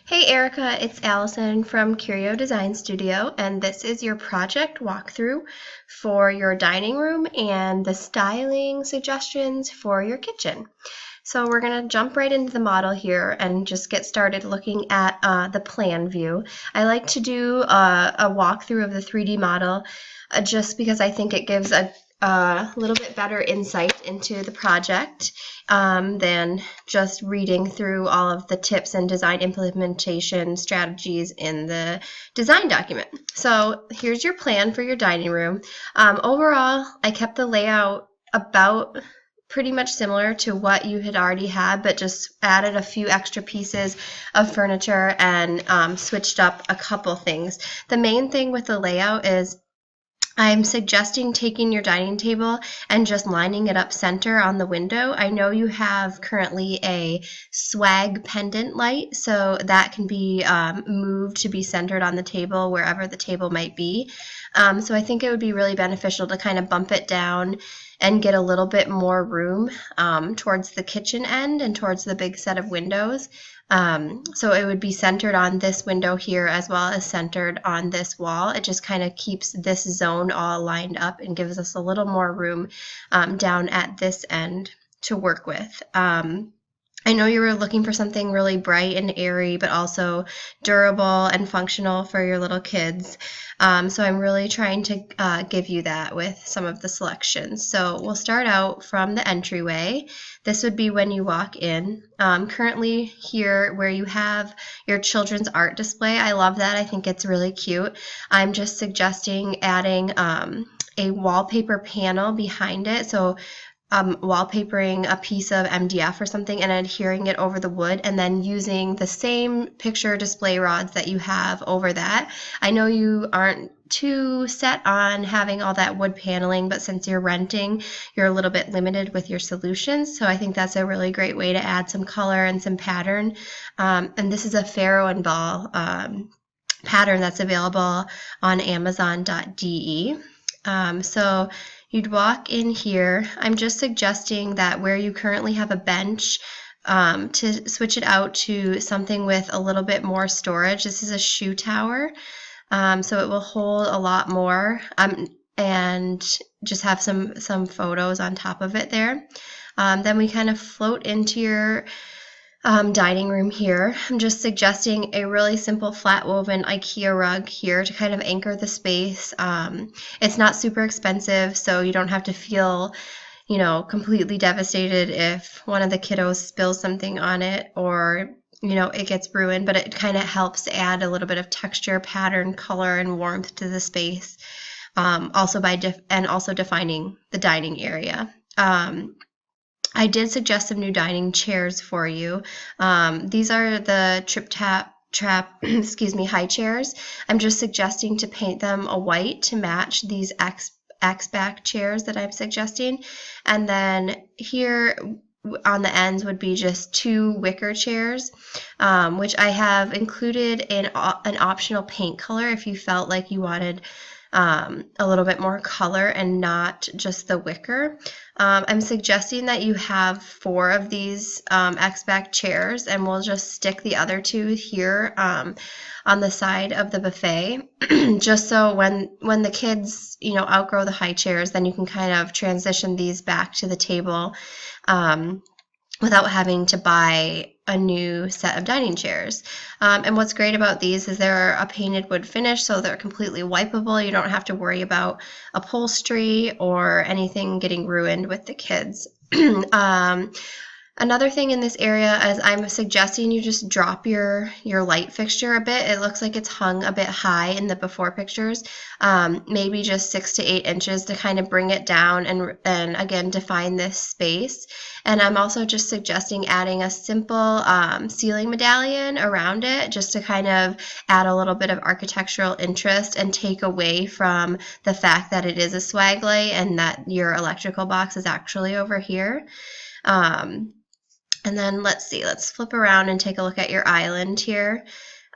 Hey Erica, it's Allison from Curio Design Studio, and this is your project walkthrough for your dining room and the styling suggestions for your kitchen. So we're going to jump right into the model here and just get started looking at the plan view. I like to do a walkthrough of the 3D model just because I think it gives a little bit better insight into the project than just reading through all of the tips and design implementation strategies in the design document. So here's your plan for your dining room. Overall, I kept the layout about pretty much similar to what you had already had, but just added a few extra pieces of furniture and switched up a couple things. The main thing with the layout is I'm suggesting taking your dining table and just lining it up center on the window. I know you have currently a swag pendant light, so that can be moved to be centered on the table wherever the table might be. So I think it would be really beneficial to kind of bump it down and get a little bit more room towards the kitchen end and towards the big set of windows. So it would be centered on this window here as well as centered on this wall. It just kind of keeps this zone all lined up and gives us a little more room down at this end to work with. I know you were looking for something really bright and airy, but also durable and functional for your little kids. So I'm really trying to give you that with some of the selections. So we'll start out from the entryway. This would be when you walk in. Currently here where you have your children's art display, I love that. I think it's really cute. I'm just suggesting adding a wallpaper panel behind it. So wallpapering a piece of MDF or something and adhering it over the wood and then using the same picture display rods that you have over that. I know you aren't too set on having all that wood paneling, but since you're renting, you're a little bit limited with your solutions. So I think that's a really great way to add some color and some pattern. And this is a Pharaoh and Ball pattern that's available on Amazon.de. So you'd walk in here. I'm just suggesting that where you currently have a bench, to switch it out to something with a little bit more storage. This is a shoe tower, so it will hold a lot more, and just have some photos on top of it there. Then we kind of float into your dining room here. I'm just suggesting a really simple flat woven IKEA rug here to kind of anchor the space. It's not super expensive, so you don't have to feel, completely devastated if one of the kiddos spills something on it or, it gets ruined, but it kind of helps add a little bit of texture, pattern, color, and warmth to the space. Also also defining the dining area. I did suggest some new dining chairs for you. These are the trap, high chairs. I'm just suggesting to paint them a white to match these X-back chairs that I'm suggesting. And then here on the ends would be just two wicker chairs, which I have included in an optional paint color if you felt like you wanted a little bit more color and not just the wicker. I'm suggesting that you have 4 of these X-back chairs, and we'll just stick the other 2 here on the side of the buffet, just so when the kids outgrow the high chairs, then you can kind of transition these back to the table without having to buy a new set of dining chairs. And what's great about these is they're a painted wood finish, so they're completely wipeable. You don't have to worry about upholstery or anything getting ruined with the kids. Another thing in this area is I'm suggesting you just drop your light fixture a bit. It looks like it's hung a bit high in the before pictures, maybe just 6 to 8 inches to kind of bring it down and again define this space. And I'm also just suggesting adding a simple ceiling medallion around it just to kind of add a little bit of architectural interest and take away from the fact that it is a swag light and that your electrical box is actually over here. And then let's flip around and take a look at your island here.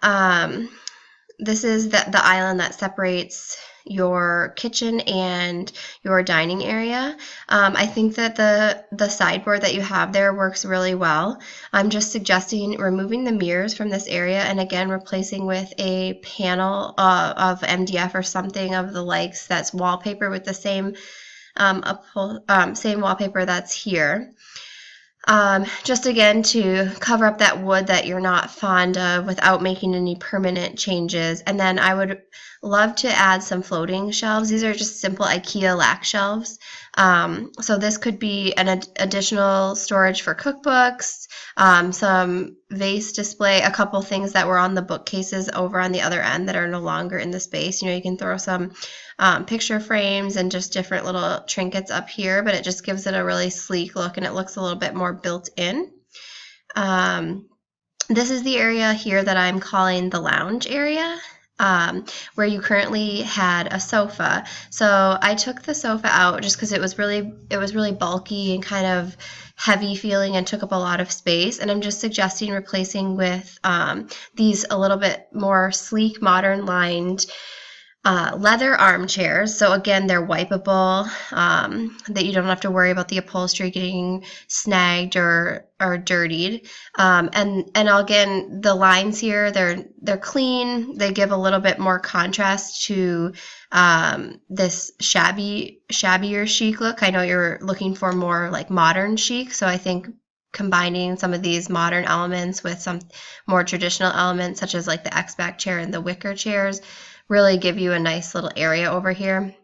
This is the island that separates your kitchen and your dining area. I think that the sideboard that you have there works really well. I'm just suggesting removing the mirrors from this area and again replacing with a panel of MDF or something of the likes that's wallpaper with the same same wallpaper that's here. Just again to cover up that wood that you're not fond of without making any permanent changes. And then I would love to add some floating shelves. These are just simple IKEA lac shelves. So this could be an additional storage for cookbooks, some vase display, a couple things that were on the bookcases over on the other end that are no longer in the space. You can throw some picture frames and just different little trinkets up here, but it just gives it a really sleek look and it looks a little bit more built in. This is the area here that I'm calling the lounge area, where you currently had a sofa. So I took the sofa out just because it was really bulky and kind of heavy feeling and took up a lot of space, and I'm just suggesting replacing with these a little bit more sleek, modern lined leather armchairs. So again, they're wipeable, that you don't have to worry about the upholstery getting snagged or dirtied. And again, the lines here, they're clean. They give a little bit more contrast to this shabbier chic look. I know you're looking for more like modern chic, so I think combining some of these modern elements with some more traditional elements, such as like the X-back chair and the wicker chairs, really give you a nice little area over here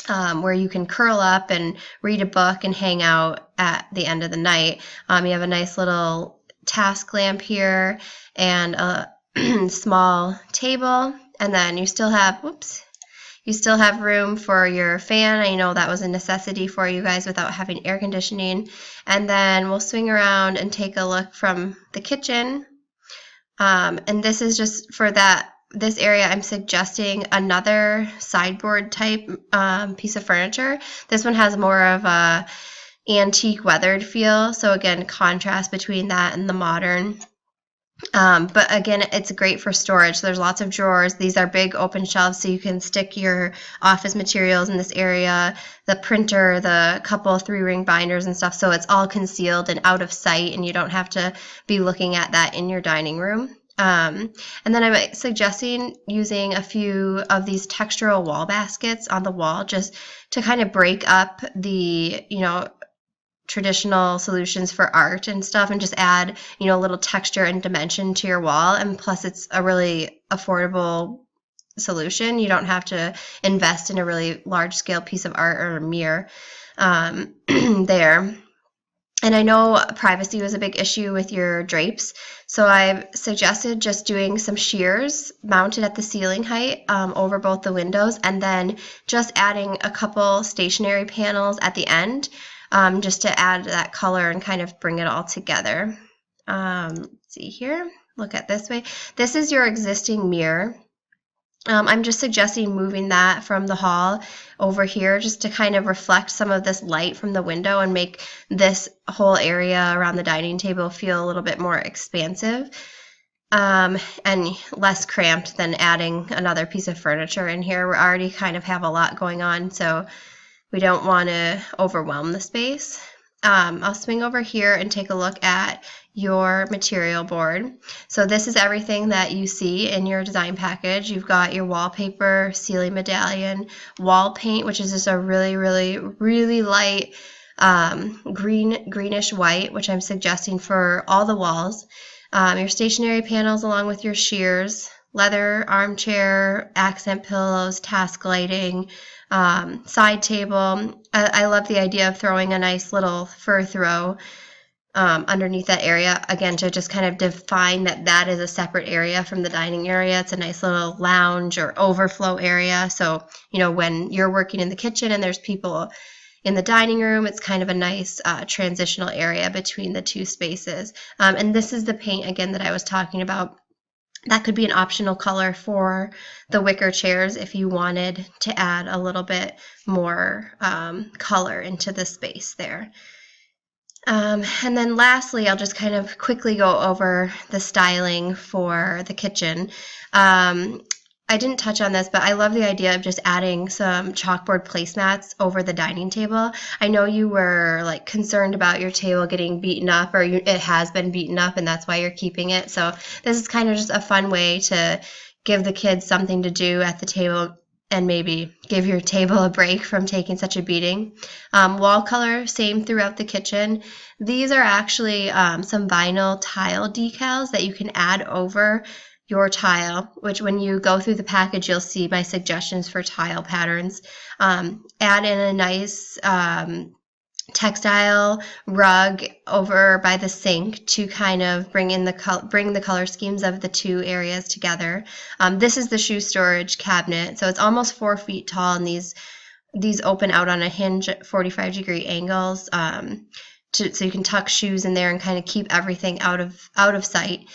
where you can curl up and read a book and hang out at the end of the night. You have a nice little task lamp here and a small table, and then you still have room for your fan. I know that was a necessity for you guys without having air conditioning. And then we'll swing around and take a look from the kitchen. And this is just for this area, I'm suggesting another sideboard type piece of furniture. This one has more of a antique weathered feel. So again, contrast between that and the modern. But again, it's great for storage. So there's lots of drawers. These are big open shelves, so you can stick your office materials in this area, the printer, the couple 3-ring binders and stuff. So it's all concealed and out of sight, and you don't have to be looking at that in your dining room. And then I'm suggesting using a few of these textural wall baskets on the wall just to kind of break up the, traditional solutions for art and stuff, and just add, a little texture and dimension to your wall. And plus it's a really affordable solution. You don't have to invest in a really large scale piece of art or a mirror there. And I know privacy was a big issue with your drapes, so I've suggested just doing some shears mounted at the ceiling height over both the windows, and then just adding a couple stationary panels at the end just to add that color and kind of bring it all together. Let's see here, look at this way. This is your existing mirror. I'm just suggesting moving that from the hall over here just to kind of reflect some of this light from the window and make this whole area around the dining table feel a little bit more expansive and less cramped than adding another piece of furniture in here. We already kind of have a lot going on, so we don't want to overwhelm the space. I'll swing over here and take a look at your material board. So this is everything that you see in your design package. You've got your wallpaper, ceiling medallion, wall paint, which is just a really, really, really light greenish white, which I'm suggesting for all the walls. Your stationary panels along with your shears, leather armchair, accent pillows, task lighting, side table. I love the idea of throwing a nice little fur throw underneath that area, again, to just kind of define that is a separate area from the dining area. It's a nice little lounge or overflow area. So, when you're working in the kitchen and there's people in the dining room, it's kind of a nice transitional area between the two spaces. And this is the paint, again, that I was talking about. That could be an optional color for the wicker chairs if you wanted to add a little bit more color into the space there. And then lastly, I'll just kind of quickly go over the styling for the kitchen. I didn't touch on this, but I love the idea of just adding some chalkboard placemats over the dining table. I know you were like concerned about your table getting beaten up, or it has been beaten up, and that's why you're keeping it. So this is kind of just a fun way to give the kids something to do at the table and maybe give your table a break from taking such a beating. Wall color, same throughout the kitchen. These are actually some vinyl tile decals that you can add over your tile, which when you go through the package, you'll see my suggestions for tile patterns. Add in a nice textile rug over by the sink to kind of bring the color schemes of the two areas together. This is the shoe storage cabinet, so it's almost 4 feet tall, and these open out on a hinge at 45-degree angles, so you can tuck shoes in there and kind of keep everything out of sight.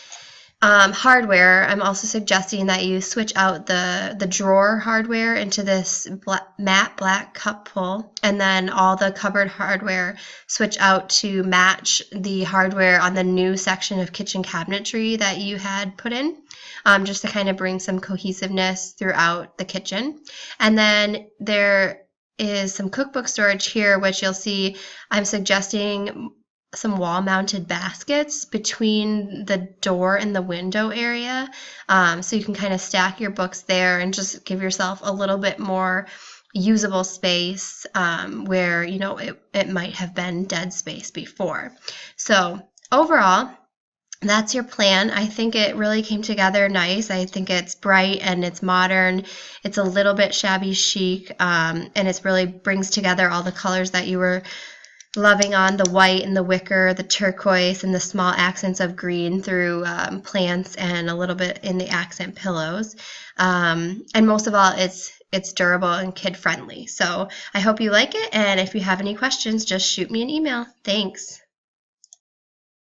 Hardware, I'm also suggesting that you switch out the drawer hardware into this matte black cup pull, and then all the cupboard hardware switch out to match the hardware on the new section of kitchen cabinetry that you had put in, just to kind of bring some cohesiveness throughout the kitchen. And then there is some cookbook storage here, which you'll see I'm suggesting some wall-mounted baskets between the door and the window area, so you can kind of stack your books there and just give yourself a little bit more usable space where it might have been dead space before. So overall, that's your plan. I think it really came together nice. I think it's bright and it's modern. It's a little bit shabby chic, and it really brings together all the colors that you were loving on, the white and the wicker, the turquoise, and the small accents of green through plants and a little bit in the accent pillows. And most of all, it's durable and kid friendly. So I hope you like it, and if you have any questions, just shoot me an email. Thanks.